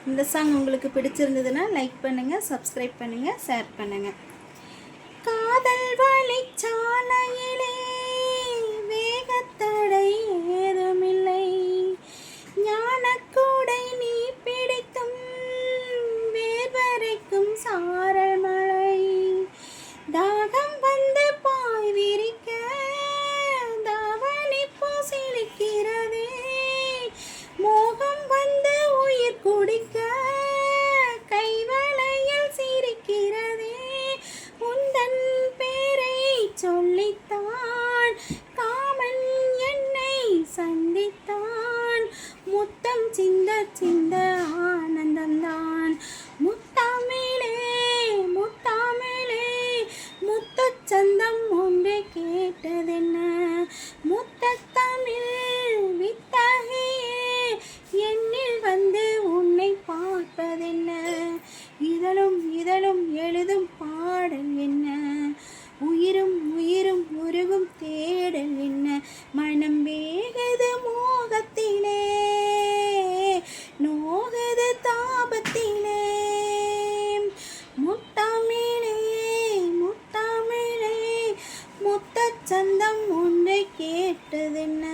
இந்த சாங் உங்களுக்கு பிடிச்சிருந்ததுன்னா லைக் பண்ணுங்கள், சப்ஸ்கிரைப் பண்ணுங்கள், ஷேர் பண்ணுங்கள். காதல் வழிச்சாலையிலே வேகத்தடை ஏதுமில்லை, ஞானக்கூடை நீ பிடித்தும் வேர்வரைக்கும் சாரல் மழை, தாகம் வந்து பாய் விரிக்க தாவணி பூசிலிக்கிறதே, மோகம் வந்து உயிர் குடிக்க கைவளையில் சிரிக்கிறதே, உந்தன் பேரை சொல்லித்தான் காமன் என்னை சந்தித்தான், முத்தம் சிந்த சிந்த ஆனந்தம்தான், முத்தமிழே முத்தமிழே முத்தச்சந்தம் ஒன்றை கேட்டதென்ன, முத்தத்தமிழ் வித்தகையே என்னில் வந்து உன்னை பார்ப்பதென்ன, இதழும் இதழும் எழுதும் பாடல் என்ன, உயிரும் உயிரும் உருகும் தேடல் என்ன, மனம் வேகது மோகத்திலே நோகது தாபத்திலே, முத்தமிழே முத்தமிழே முத்தச்சந்தம் ஒன்றை கேட்டதென்ன.